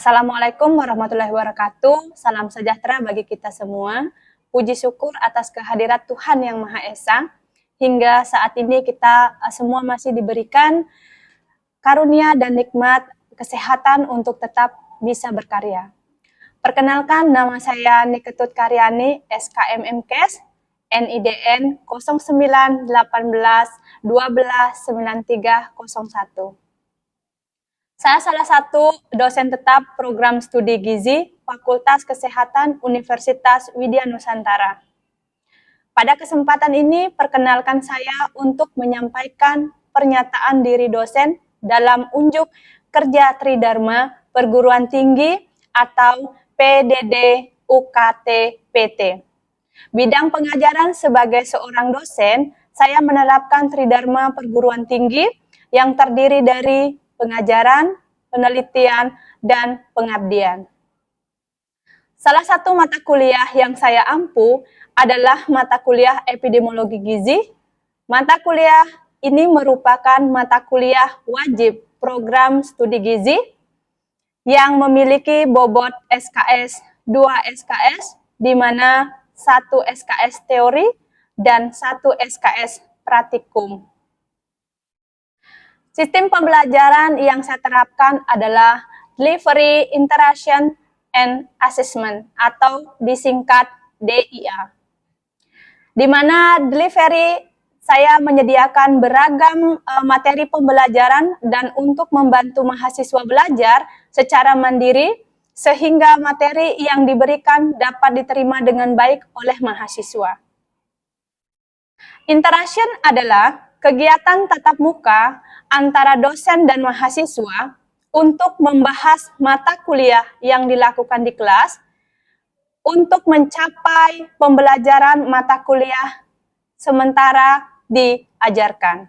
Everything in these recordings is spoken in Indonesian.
Assalamualaikum warahmatullahi wabarakatuh. Salam sejahtera bagi kita semua. Puji syukur atas kehadirat Tuhan Yang Maha Esa. Hingga saat ini kita semua masih diberikan karunia dan nikmat kesehatan untuk tetap bisa berkarya. Perkenalkan, nama saya Niketut Karyani, SKMMKes, NIDN 0918 12 9301. Saya salah satu dosen tetap program studi gizi Fakultas Kesehatan Universitas Widya Nusantara. Pada kesempatan ini, perkenalkan saya untuk menyampaikan pernyataan diri dosen dalam unjuk kerja Tridharma Perguruan Tinggi atau PDD UKT PT. Bidang pengajaran sebagai seorang dosen, saya menerapkan Tridharma Perguruan Tinggi yang terdiri dari pengajaran, penelitian, dan pengabdian. Salah satu mata kuliah yang saya ampu adalah mata kuliah epidemiologi gizi. Mata kuliah ini merupakan mata kuliah wajib program studi gizi yang memiliki bobot SKS 2 SKS, di mana 1 SKS teori dan 1 SKS praktikum. Sistem pembelajaran yang saya terapkan adalah Delivery, Interaction, and Assessment atau disingkat DIA. Di mana delivery saya menyediakan beragam materi pembelajaran dan untuk membantu mahasiswa belajar secara mandiri sehingga materi yang diberikan dapat diterima dengan baik oleh mahasiswa. Interaction adalah kegiatan tatap muka antara dosen dan mahasiswa untuk membahas mata kuliah yang dilakukan di kelas untuk mencapai pembelajaran mata kuliah sementara diajarkan.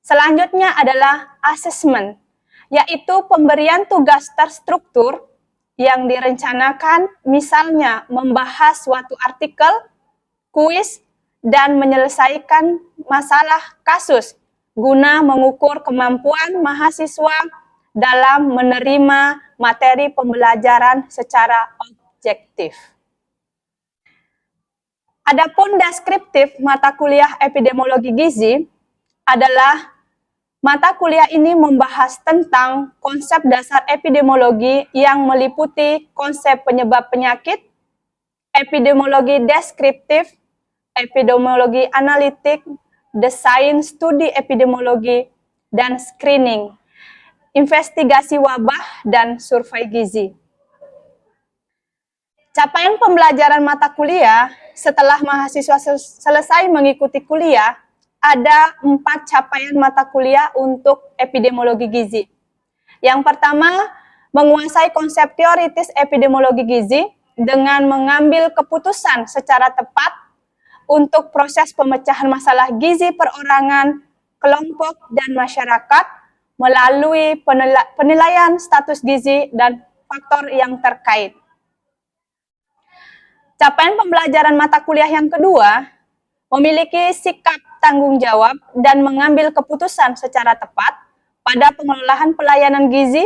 Selanjutnya adalah assessment, yaitu pemberian tugas terstruktur yang direncanakan, misalnya membahas suatu artikel, kuis, dan menyelesaikan masalah kasus guna mengukur kemampuan mahasiswa dalam menerima materi pembelajaran secara objektif. Adapun deskriptif mata kuliah epidemiologi gizi adalah mata kuliah ini membahas tentang konsep dasar epidemiologi yang meliputi konsep penyebab penyakit, epidemiologi deskriptif, epidemiologi analitik, desain studi epidemiologi, dan screening, investigasi wabah, dan survei gizi. Capaian pembelajaran mata kuliah setelah mahasiswa selesai mengikuti kuliah, ada 4 capaian mata kuliah untuk epidemiologi gizi. Yang pertama, menguasai konsep teoritis epidemiologi gizi dengan mengambil keputusan secara tepat untuk proses pemecahan masalah gizi perorangan, kelompok, dan masyarakat melalui penilaian status gizi dan faktor yang terkait. Capaian pembelajaran mata kuliah yang kedua, memiliki sikap tanggung jawab dan mengambil keputusan secara tepat pada pengelolaan pelayanan gizi,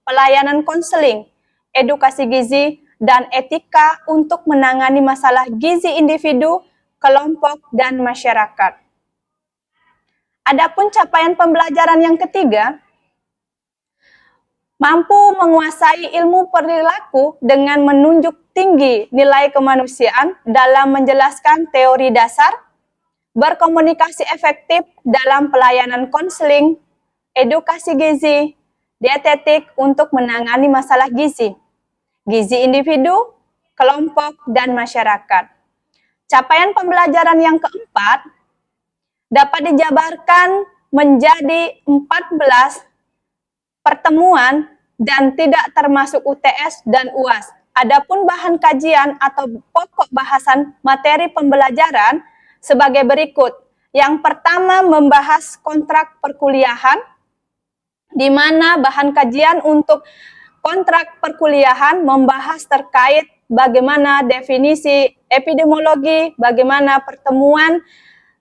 pelayanan konseling, edukasi gizi, dan etika untuk menangani masalah gizi individu, kelompok, dan masyarakat. Adapun capaian pembelajaran yang ketiga, mampu menguasai ilmu perilaku dengan menunjuk tinggi nilai kemanusiaan dalam menjelaskan teori dasar, berkomunikasi efektif dalam pelayanan konseling, edukasi gizi, dietetik untuk menangani masalah gizi, gizi individu, kelompok, dan masyarakat. Capaian pembelajaran yang keempat dapat dijabarkan menjadi 14 pertemuan dan tidak termasuk UTS dan UAS. Adapun bahan kajian atau pokok bahasan materi pembelajaran sebagai berikut. Yang pertama, membahas kontrak perkuliahan, di mana bahan kajian untuk kontrak perkuliahan membahas terkait bagaimana definisi epidemiologi, bagaimana pertemuan,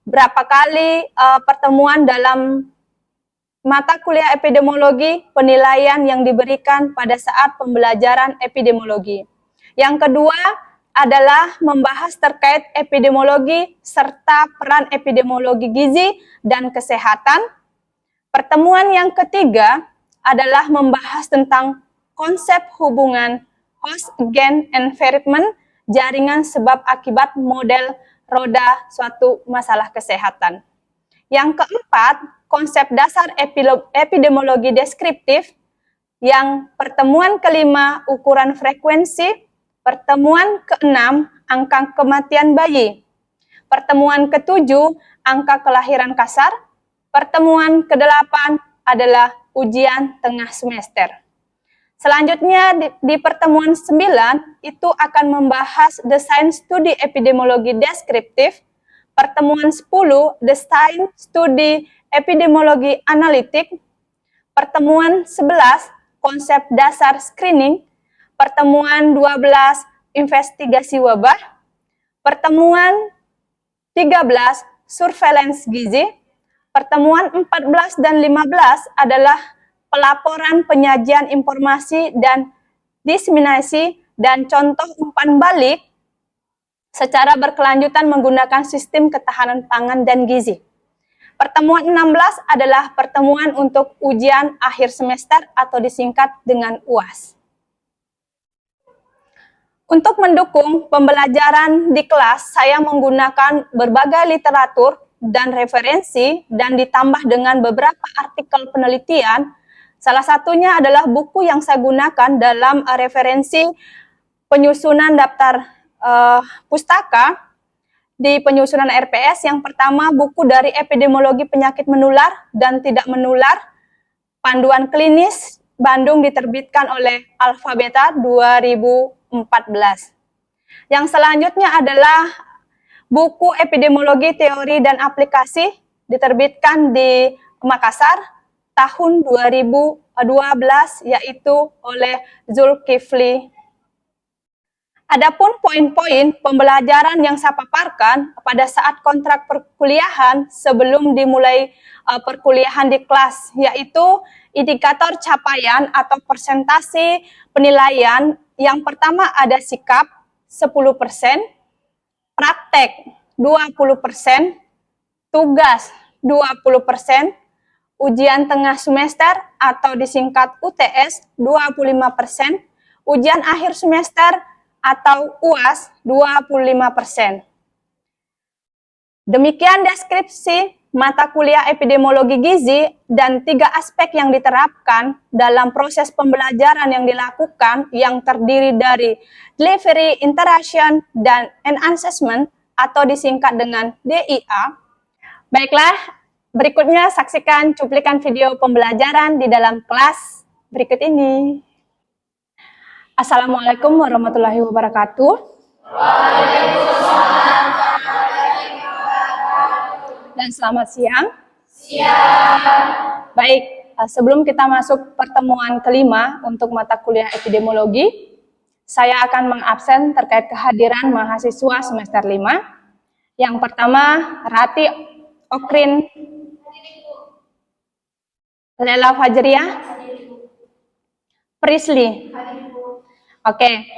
berapa kali pertemuan dalam mata kuliah epidemiologi, penilaian yang diberikan pada saat pembelajaran epidemiologi. Yang kedua adalah membahas terkait epidemiologi serta peran epidemiologi gizi dan kesehatan. Pertemuan yang ketiga adalah membahas tentang konsep hubungan host-gain environment, jaringan sebab akibat model roda suatu masalah kesehatan. Yang keempat, konsep dasar epidemiologi deskriptif. Yang pertemuan kelima, ukuran frekuensi. Pertemuan keenam, angka kematian bayi. Pertemuan ketujuh, angka kelahiran kasar. Pertemuan kedelapan adalah ujian tengah semester. Selanjutnya di pertemuan 9 itu akan membahas desain studi epidemiologi deskriptif. Pertemuan 10, desain studi epidemiologi analitik. Pertemuan 11, konsep dasar screening. Pertemuan 12, investigasi wabah. Pertemuan 13, surveillance gizi. Pertemuan 14 dan 15 adalah pelaporan penyajian informasi dan diseminasi dan contoh umpan balik secara berkelanjutan menggunakan sistem ketahanan pangan dan gizi. Pertemuan 16 adalah pertemuan untuk ujian akhir semester atau disingkat dengan UAS. Untuk mendukung pembelajaran di kelas, saya menggunakan berbagai literatur dan referensi dan ditambah dengan beberapa artikel penelitian. Salah satunya adalah buku yang saya gunakan dalam referensi penyusunan daftar pustaka di penyusunan RPS. Yang pertama, buku dari epidemiologi penyakit menular dan tidak menular, panduan klinis Bandung, diterbitkan oleh Alfabeta 2014. Yang selanjutnya adalah buku epidemiologi teori dan aplikasi, diterbitkan di Makassar tahun 2012, yaitu oleh Zulkifli. Adapun poin-poin pembelajaran yang saya paparkan pada saat kontrak perkuliahan sebelum dimulai perkuliahan di kelas, yaitu indikator capaian atau persentase penilaian. Yang pertama ada sikap 10%, praktek 20%, tugas 20%, ujian tengah semester atau disingkat UTS 25%, ujian akhir semester atau UAS 25%. Demikian deskripsi mata kuliah epidemiologi gizi dan 3 aspek yang diterapkan dalam proses pembelajaran yang dilakukan, yang terdiri dari delivery, interaction, dan assessment atau disingkat dengan DIA. Baiklah, berikutnya saksikan cuplikan video pembelajaran di dalam kelas berikut ini. Assalamualaikum warahmatullahi wabarakatuh. Waalaikumsalam warahmatullahi wabarakatuh. Dan selamat siang. Siang. Baik, sebelum kita masuk pertemuan kelima untuk mata kuliah epidemiologi, saya akan mengabsen terkait kehadiran mahasiswa semester 5. Yang pertama, Rati Okrin Lela Fajriah Prisli. Oke,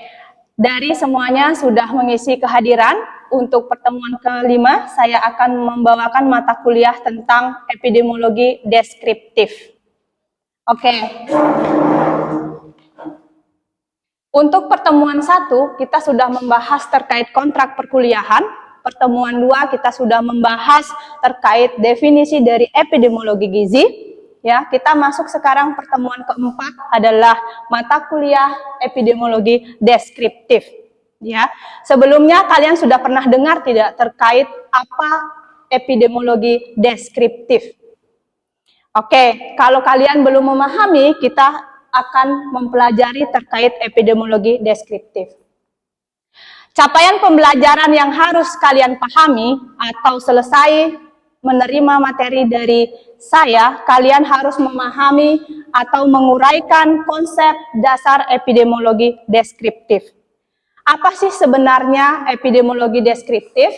dari semuanya sudah mengisi kehadiran. Untuk pertemuan kelima, saya akan membawakan mata kuliah tentang epidemiologi deskriptif. Oke. Untuk pertemuan 1, kita sudah membahas terkait kontrak perkuliahan. Pertemuan 2, kita sudah membahas terkait definisi dari epidemiologi gizi. Ya, kita masuk sekarang pertemuan keempat adalah mata kuliah epidemiologi deskriptif. Ya, sebelumnya kalian sudah pernah dengar tidak terkait apa epidemiologi deskriptif? Oke, kalau kalian belum memahami, kita akan mempelajari terkait epidemiologi deskriptif. Capaian pembelajaran yang harus kalian pahami atau selesai menerima materi dari saya, kalian harus memahami atau menguraikan konsep dasar epidemiologi deskriptif. Apa sih sebenarnya epidemiologi deskriptif?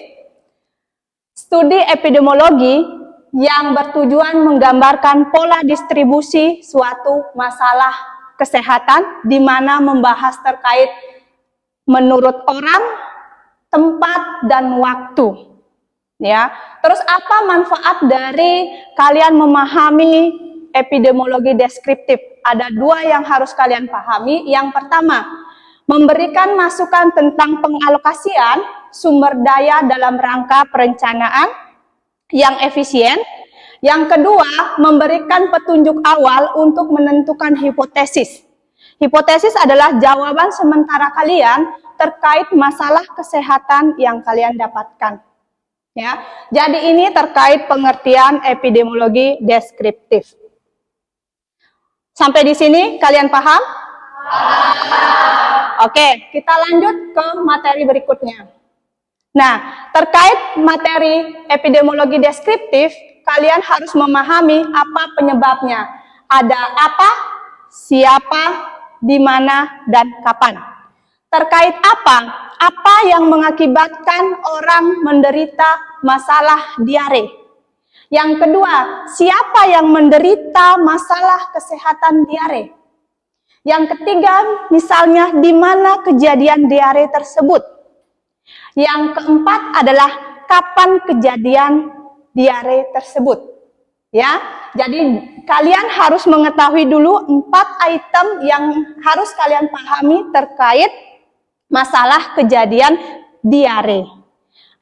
Studi epidemiologi yang bertujuan menggambarkan pola distribusi suatu masalah kesehatan di mana membahas terkait menurut orang, tempat, dan waktu. Ya, terus apa manfaat dari kalian memahami epidemiologi deskriptif? Ada dua yang harus kalian pahami. Yang pertama, memberikan masukan tentang pengalokasian sumber daya dalam rangka perencanaan yang efisien. Yang kedua, memberikan petunjuk awal untuk menentukan hipotesis. Hipotesis adalah jawaban sementara kalian terkait masalah kesehatan yang kalian dapatkan. Ya, jadi ini terkait pengertian epidemiologi deskriptif. Sampai di sini kalian paham? Oke, kita lanjut ke materi berikutnya. Nah, terkait materi epidemiologi deskriptif, kalian harus memahami apa penyebabnya. Ada apa, siapa, di mana, dan kapan. Terkait apa yang mengakibatkan orang menderita masalah diare. Yang kedua, siapa yang menderita masalah kesehatan diare. Yang ketiga, misalnya di mana kejadian diare tersebut. Yang keempat adalah kapan kejadian diare tersebut. Ya, jadi kalian harus mengetahui dulu 4 item yang harus kalian pahami terkait masalah kejadian diare.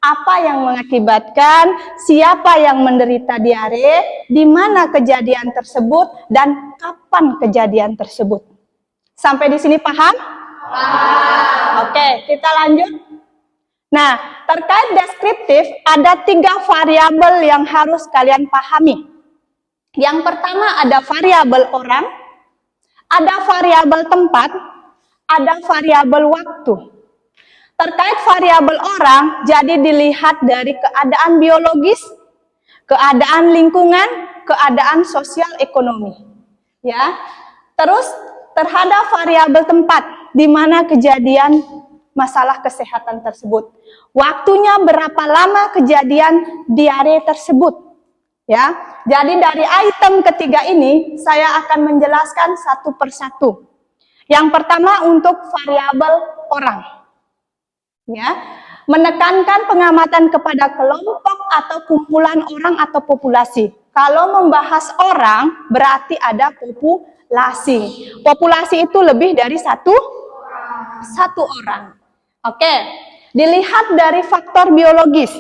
Apa yang mengakibatkan, siapa yang menderita diare, di mana kejadian tersebut, dan kapan kejadian tersebut. Sampai di sini paham? Paham. Oke, kita lanjut. Nah, terkait deskriptif, ada 3 variabel yang harus kalian pahami. Yang pertama ada variabel orang, ada variabel tempat, ada variabel waktu. Terkait variabel orang, jadi dilihat dari keadaan biologis, keadaan lingkungan, keadaan sosial ekonomi. Ya, terus terhadap variabel tempat, di mana kejadian masalah kesehatan tersebut. Waktunya berapa lama kejadian diare tersebut. Ya, jadi dari item ketiga ini saya akan menjelaskan satu persatu. Yang pertama untuk variabel orang. Ya, menekankan pengamatan kepada kelompok atau kumpulan orang atau populasi. Kalau membahas orang berarti ada populasi. Populasi itu lebih dari satu orang. Oke, dilihat dari faktor biologis,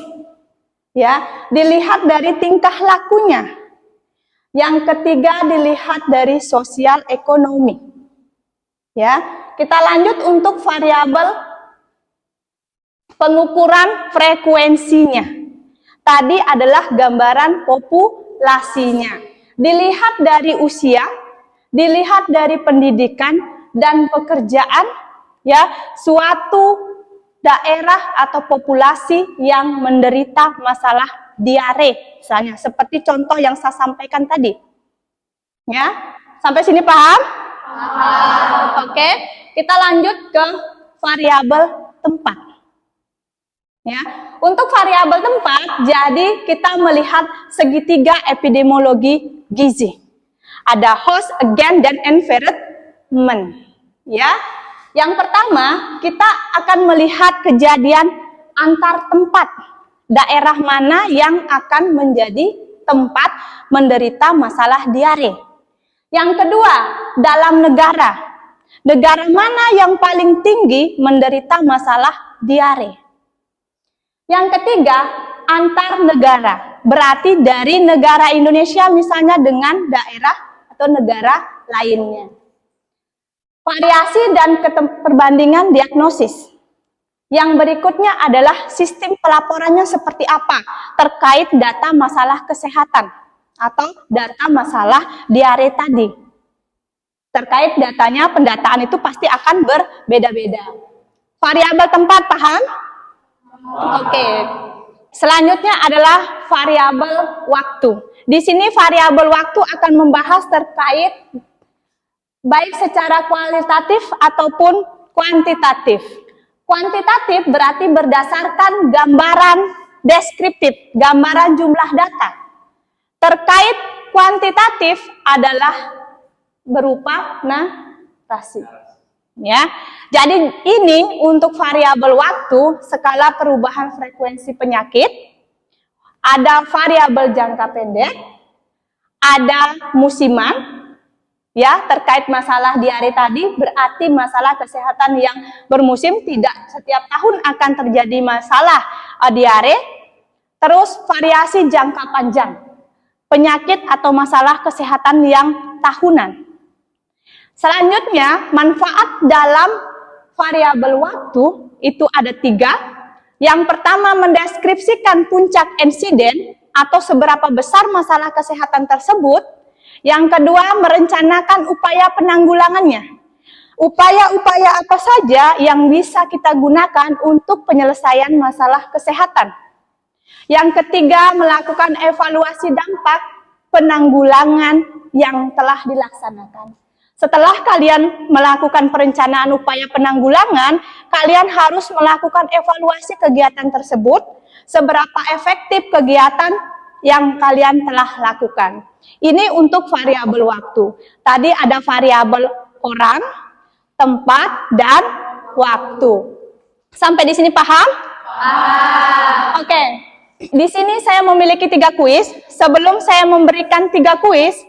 ya, dilihat dari tingkah lakunya. Yang ketiga dilihat dari sosial ekonomi. Ya, kita lanjut untuk variabel pengukuran frekuensinya. Tadi adalah gambaran populasinya. Dilihat dari usia, dilihat dari pendidikan dan pekerjaan, ya, suatu daerah atau populasi yang menderita masalah diare, misalnya seperti contoh yang saya sampaikan tadi. Ya, sampai sini paham? Paham. Oke, kita lanjut ke variabel tempat. Ya, untuk variabel tempat, jadi kita melihat segitiga epidemiologi gizi. Ada host, agent, dan environment. Ya. Yang pertama, kita akan melihat kejadian antar tempat. Daerah mana yang akan menjadi tempat menderita masalah diare. Yang kedua, dalam negara. Negara mana yang paling tinggi menderita masalah diare. Yang ketiga, antar negara. Berarti dari negara Indonesia misalnya dengan daerah atau negara lainnya. Variasi dan perbandingan diagnosis. Yang berikutnya adalah sistem pelaporannya seperti apa terkait data masalah kesehatan atau data masalah diare tadi. Terkait datanya, pendataan itu pasti akan berbeda-beda. Variabel tempat, paham? Oke. Selanjutnya adalah variabel waktu. Di sini variabel waktu akan membahas terkait baik secara kualitatif ataupun kuantitatif. Kuantitatif berarti berdasarkan gambaran deskriptif, gambaran jumlah data. Terkait kuantitatif adalah berupa narasi. Ya. Jadi ini untuk variabel waktu, skala perubahan frekuensi penyakit, ada variabel jangka pendek, ada musiman, ya, terkait masalah diare tadi berarti masalah kesehatan yang bermusim, tidak setiap tahun akan terjadi masalah diare. Terus variasi jangka panjang, penyakit atau masalah kesehatan yang tahunan. Selanjutnya, manfaat dalam variabel waktu itu ada 3. Yang pertama, mendeskripsikan puncak insiden atau seberapa besar masalah kesehatan tersebut. Yang kedua, merencanakan upaya penanggulangannya. Upaya-upaya apa saja yang bisa kita gunakan untuk penyelesaian masalah kesehatan. Yang ketiga, melakukan evaluasi dampak penanggulangan yang telah dilaksanakan. Setelah kalian melakukan perencanaan upaya penanggulangan, kalian harus melakukan evaluasi kegiatan tersebut, seberapa efektif kegiatan yang kalian telah lakukan. Ini untuk variabel waktu. Tadi ada variabel orang, tempat, dan waktu. Sampai di sini paham? Paham. Oke. Di sini saya memiliki 3 kuis. Sebelum saya memberikan 3 kuis,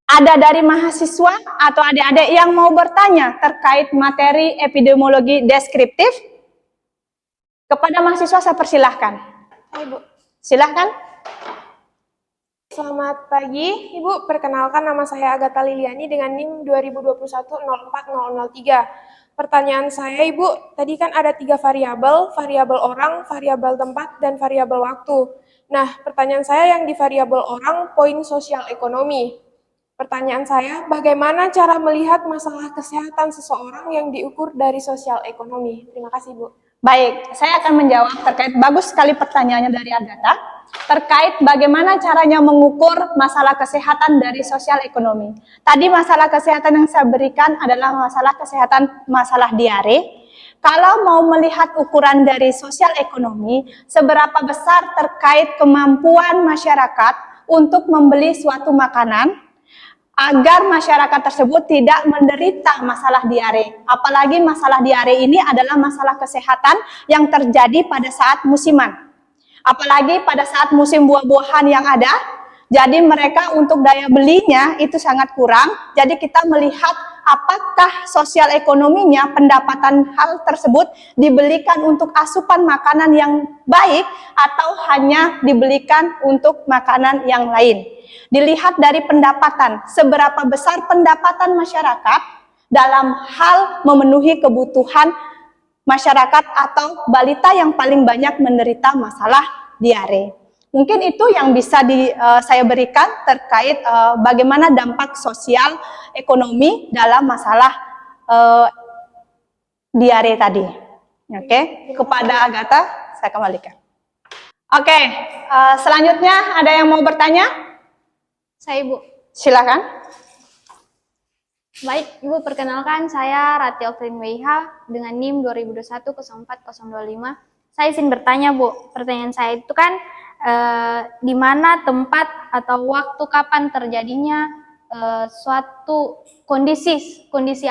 ada dari mahasiswa atau adik-adik yang mau bertanya terkait materi epidemiologi deskriptif? Kepada mahasiswa saya persilahkan. Ibu. Silahkan. Selamat pagi, Ibu. Perkenalkan, nama saya Agatha Liliani dengan NIM 2021-04003. Pertanyaan saya, Ibu, tadi kan ada 3 variabel, variabel orang, variabel tempat, dan variabel waktu. Nah, pertanyaan saya yang di variabel orang, poin sosial ekonomi. Pertanyaan saya, bagaimana cara melihat masalah kesehatan seseorang yang diukur dari sosial ekonomi? Terima kasih, Bu. Baik, saya akan menjawab terkait, bagus sekali pertanyaannya dari Agatha, terkait bagaimana caranya mengukur masalah kesehatan dari sosial ekonomi. Tadi masalah kesehatan yang saya berikan adalah masalah kesehatan, masalah diare. Kalau mau melihat ukuran dari sosial ekonomi, seberapa besar terkait kemampuan masyarakat untuk membeli suatu makanan, agar masyarakat tersebut tidak menderita masalah diare. Apalagi masalah diare ini adalah masalah kesehatan yang terjadi pada saat musiman. Apalagi pada saat musim buah-buahan yang ada, jadi mereka untuk daya belinya itu sangat kurang. Jadi kita melihat apakah sosial ekonominya, pendapatan hal tersebut dibelikan untuk asupan makanan yang baik atau hanya dibelikan untuk makanan yang lain. Dilihat dari pendapatan, seberapa besar pendapatan masyarakat dalam hal memenuhi kebutuhan masyarakat atau balita yang paling banyak menderita masalah diare. Mungkin itu yang bisa saya berikan terkait bagaimana dampak sosial ekonomi dalam masalah diare tadi. Oke, kepada Agatha saya kembalikan. Oke, selanjutnya ada yang mau bertanya? Saya, Ibu. Silakan. Baik, Ibu, perkenalkan saya Rati Oktrin WIH dengan NIM 2021-04025. Saya izin bertanya, Bu. Pertanyaan saya itu kan di mana tempat atau waktu kapan terjadinya suatu kondisi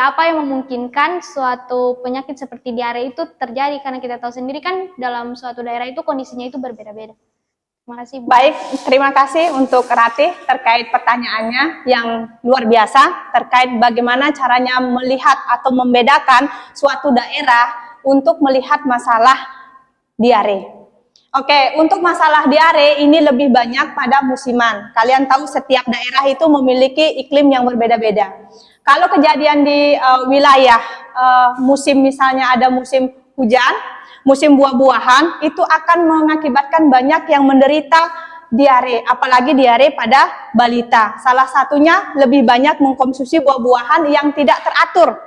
apa yang memungkinkan suatu penyakit seperti diare itu terjadi, karena kita tahu sendiri kan dalam suatu daerah itu kondisinya itu berbeda-beda. Terima kasih, Bu. Baik, terima kasih untuk Rati terkait pertanyaannya yang luar biasa terkait bagaimana caranya melihat atau membedakan suatu daerah untuk melihat masalah diare. Oke, untuk masalah diare ini lebih banyak pada musiman. Kalian tahu setiap daerah itu memiliki iklim yang berbeda-beda. Kalau kejadian di wilayah musim, misalnya ada musim hujan, musim buah-buahan, itu akan mengakibatkan banyak yang menderita diare, apalagi diare pada balita. Salah satunya lebih banyak mengkonsumsi buah-buahan yang tidak teratur.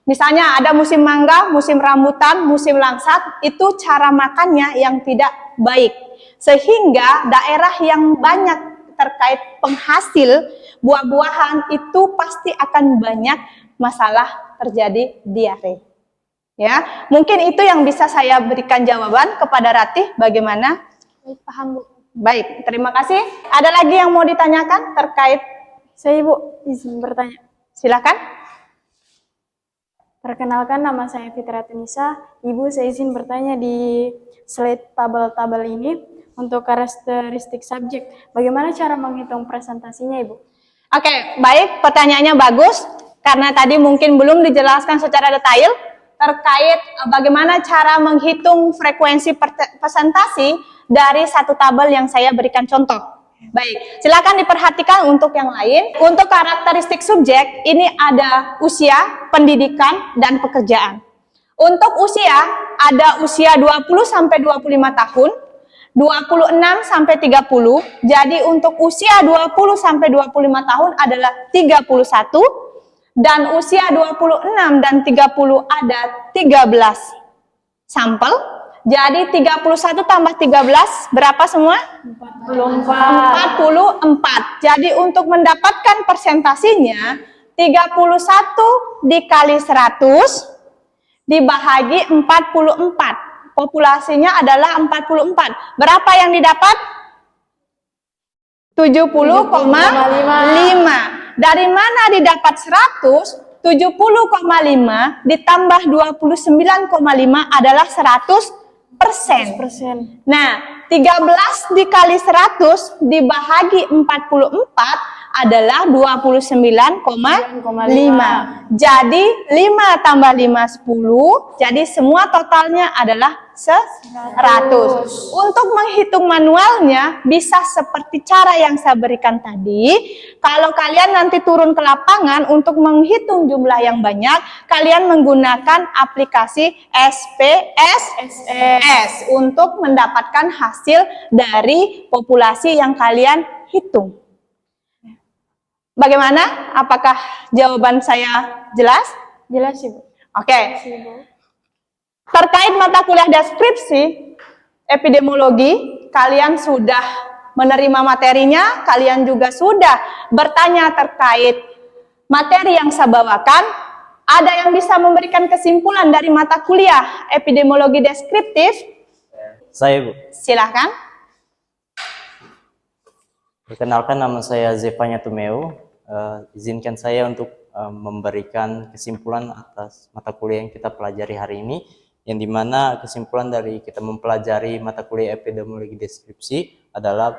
Misalnya ada musim mangga, musim rambutan, musim langsat, itu cara makannya yang tidak baik. Sehingga daerah yang banyak terkait penghasil buah-buahan itu pasti akan banyak masalah terjadi diare. Ya, mungkin itu yang bisa saya berikan jawaban kepada Ratih. Bagaimana? Baik, paham, Bu. Baik, terima kasih. Ada lagi yang mau ditanyakan terkait? Saya Ibu izin bertanya. Silakan. Perkenalkan, nama saya Fitra Tunisa. Ibu, saya izin bertanya di slide tabel-tabel ini untuk karakteristik subjek. Bagaimana cara menghitung presentasinya, Ibu? Oke, baik. Pertanyaannya bagus. Karena tadi mungkin belum dijelaskan secara detail terkait bagaimana cara menghitung frekuensi presentasi dari satu tabel yang saya berikan contoh. Baik, silakan diperhatikan untuk yang lain. Untuk karakteristik subjek, ini ada usia, pendidikan, dan pekerjaan. Untuk usia, ada usia 20-25 tahun, 26-30. Jadi untuk usia 20-25 tahun adalah 31, dan usia 26 dan 30 ada 13 sampel. Jadi 31 tambah 13 berapa semua? 44. Jadi untuk mendapatkan persentasinya 31 dikali 100 dibahagi 44. Populasinya adalah 44. Berapa yang didapat? 70,5. Dari mana didapat 100? 70,5 ditambah 29,5 adalah 100%. Nah, 13 dikali 100 dibahagi 44 adalah 29,5. Jadi 5 tambah 5 10. Jadi semua totalnya adalah 100. Untuk menghitung manualnya bisa seperti cara yang saya berikan tadi. Kalau kalian nanti turun ke lapangan untuk menghitung jumlah yang banyak, kalian menggunakan aplikasi SPSS untuk mendapatkan hasil dari populasi yang kalian hitung. Bagaimana? Apakah jawaban saya jelas? Jelas, Ibu. Oke. Terkait mata kuliah deskripsi epidemiologi, kalian sudah menerima materinya, kalian juga sudah bertanya terkait materi yang saya bawakan. Ada yang bisa memberikan kesimpulan dari mata kuliah epidemiologi deskriptif? Saya, Bu. Silahkan. Perkenalkan, nama saya Zevanya Tumeu. Izinkan saya untuk memberikan kesimpulan atas mata kuliah yang kita pelajari hari ini, yang dimana kesimpulan dari kita mempelajari mata kuliah epidemiologi deskripsi adalah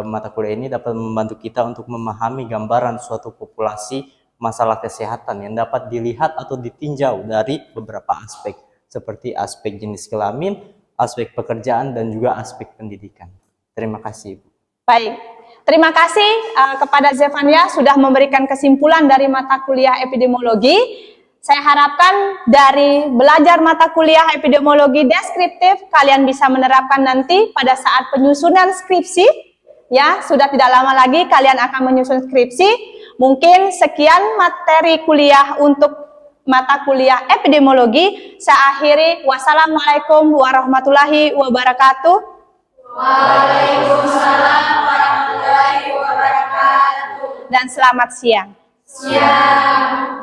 mata kuliah ini dapat membantu kita untuk memahami gambaran suatu populasi masalah kesehatan yang dapat dilihat atau ditinjau dari beberapa aspek, seperti aspek jenis kelamin, aspek pekerjaan, dan juga aspek pendidikan. Terima kasih, Ibu. Baik, terima kasih kepada Zevanya sudah memberikan kesimpulan dari mata kuliah epidemiologi. Saya harapkan dari belajar mata kuliah epidemiologi deskriptif, kalian bisa menerapkan nanti pada saat penyusunan skripsi. Ya, sudah tidak lama lagi kalian akan menyusun skripsi. Mungkin sekian materi kuliah untuk mata kuliah epidemiologi. Saya akhiri. Wassalamualaikum warahmatullahi wabarakatuh. Waalaikumsalam warahmatullahi wabarakatuh. Dan selamat siang. Siang.